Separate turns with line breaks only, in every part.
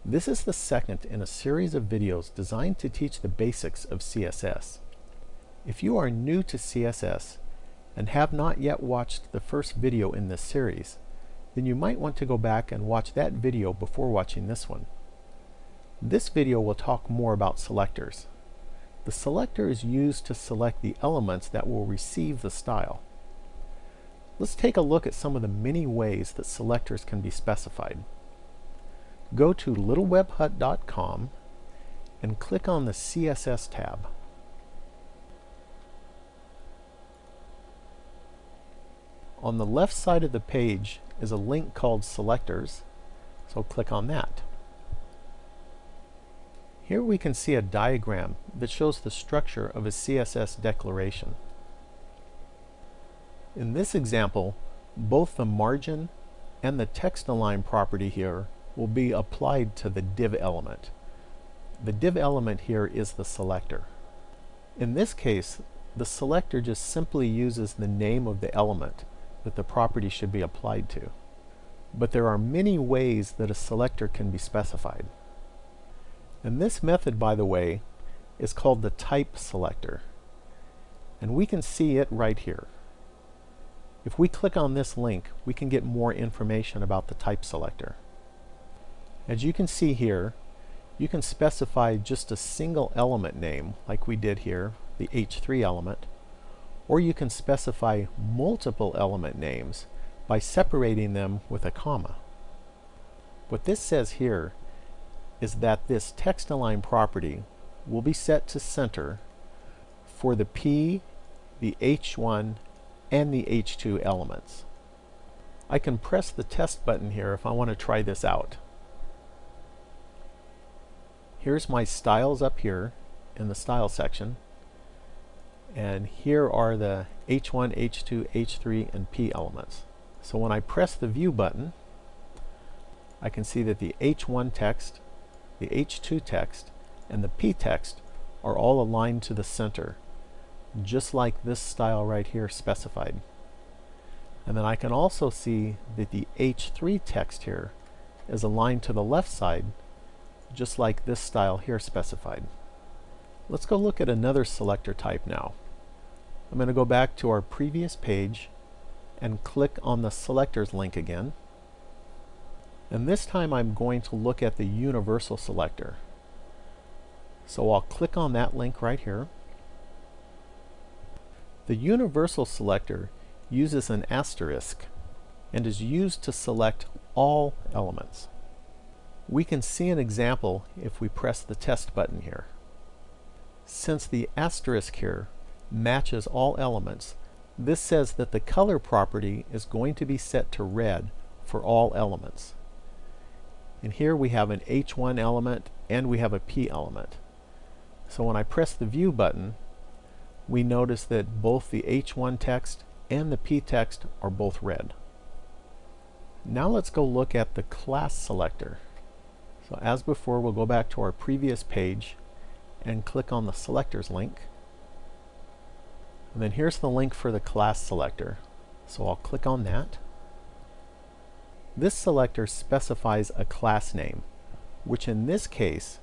This is the second in a series of videos designed to teach the basics of CSS. If you are new to CSS and have not yet watched the first video in this series, then you might want to go back and watch that video before watching this one. This video will talk more about selectors. The selector is used to select the elements that will receive the style. Let's take a look at some of the many ways that selectors can be specified. Go to littlewebhut.com and click on the CSS tab. On the left side of the page is a link called Selectors, so click on that. Here we can see a diagram that shows the structure of a CSS declaration. In this example, both the margin and the text align property here will be applied to the div element. The div element here is the selector. In this case, the selector just simply uses the name of the element that the property should be applied to. But there are many ways that a selector can be specified. And this method, by the way, is called the type selector. And we can see it right here. If we click on this link, we can get more information about the type selector. As you can see here, you can specify just a single element name, like we did here, the H3 element, or you can specify multiple element names by separating them with a comma. What this says here is that this text align property will be set to center for the P, the H1, and the H2 elements. I can press the test button here if I want to try this out. Here's my styles up here in the style section, and here are the H1, H2, H3, and P elements. So when I press the view button, I can see that the H1 text, the H2 text, and the P text are all aligned to the center, just like this style right here specified. And then I can also see that the H3 text here is aligned to the left side, just like this style here specified. Let's go look at another selector type now. I'm going to go back to our previous page and click on the selectors link again. And this time I'm going to look at the universal selector. So I'll click on that link right here. The universal selector uses an asterisk and is used to select all elements. We can see an example if we press the test button here. Since the asterisk here matches all elements, this says that the color property is going to be set to red for all elements. And here we have an H1 element and we have a P element. So when I press the view button, we notice that both the H1 text and the P text are both red. Now let's go look at the class selector. So as before, we'll go back to our previous page and click on the selectors link. And then here's the link for the class selector. So I'll click on that. This selector specifies a class name, which in this case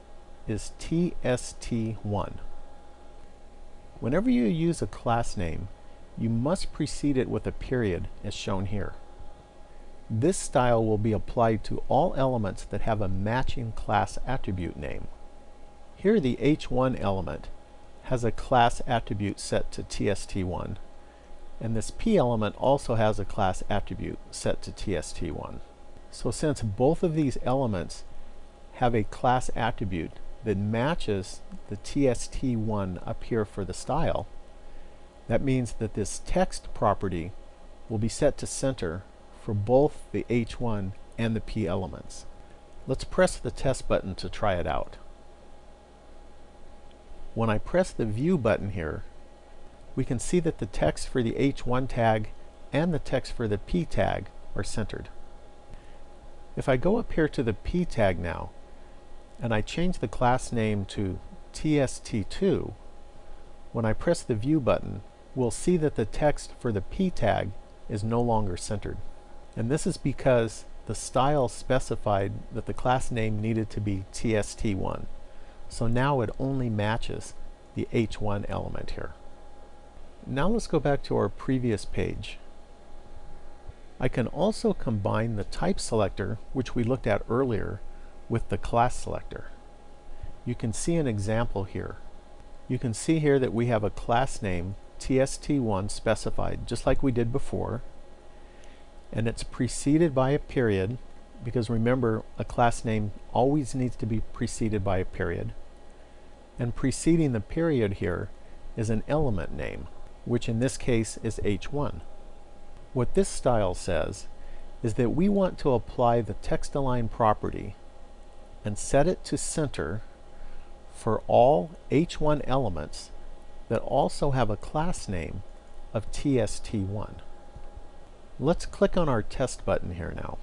is TST1. Whenever you use a class name, you must precede it with a period as shown here. This style will be applied to all elements that have a matching class attribute name. Here the H1 element has a class attribute set to TST1, and this P element also has a class attribute set to TST1. So since both of these elements have a class attribute that matches the TST1 up here for the style, that means that this text property will be set to center for both the H1 and the P elements. Let's press the test button to try it out. When I press the view button here, we can see that the text for the H1 tag and the text for the P tag are centered. If I go up here to the P tag now, and I change the class name to TST2, when I press the view button, we'll see that the text for the P tag is no longer centered. And this is because the style specified that the class name needed to be tst1. So now it only matches the h1 element here. Now let's go back to our previous page. I can also combine the type selector, which we looked at earlier, with the class selector. You can see an example here. You can see here that we have a class name tst1 specified just like we did before, and it's preceded by a period, because remember, a class name always needs to be preceded by a period. And preceding the period here is an element name, which in this case is h1. What this style says is that we want to apply the text-align property and set it to center for all h1 elements that also have a class name of tst1. Let's click on our test button here now.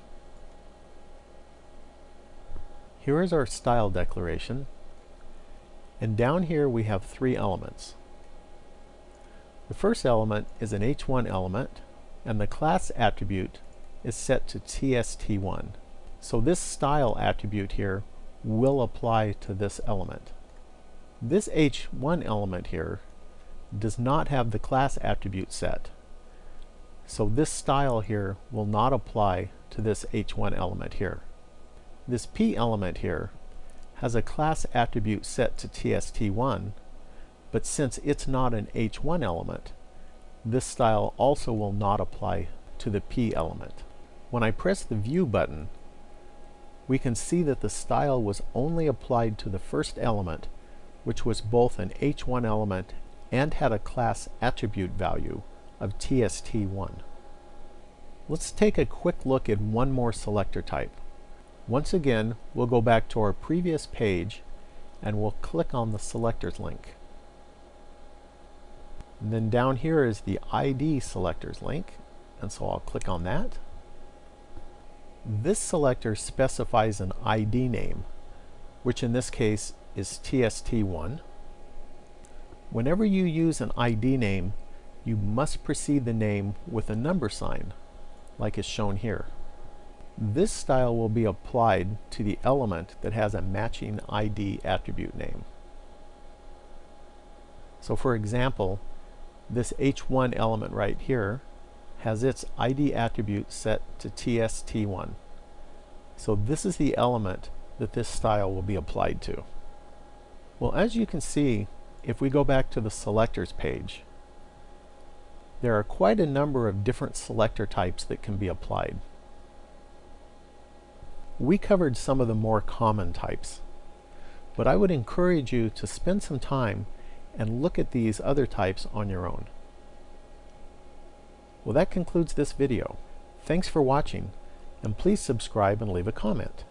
Here is our style declaration, and down here we have three elements. The first element is an h1 element, and the class attribute is set to tst1. So this style attribute here will apply to this element. This h1 element here does not have the class attribute set. So this style here will not apply to this h1 element here. This p element here has a class attribute set to tst1, but since it's not an h1 element, this style also will not apply to the p element. When I press the View button, we can see that the style was only applied to the first element, which was both an h1 element and had a class attribute value of tst1. Let's take a quick look at one more selector type. Once again, we'll go back to our previous page and we'll click on the Selectors link. And then down here is the ID Selectors link, and so I'll click on that. This selector specifies an ID name, which in this case is tst1. Whenever you use an ID name, you must precede the name with a number sign, like is shown here. This style will be applied to the element that has a matching ID attribute name. So for example, this h1 element right here has its ID attribute set to tst1. So this is the element that this style will be applied to. Well, as you can see, if we go back to the Selectors page, there are quite a number of different selector types that can be applied. We covered some of the more common types, but I would encourage you to spend some time and look at these other types on your own. Well, that concludes this video. Thanks for watching, and please subscribe and leave a comment.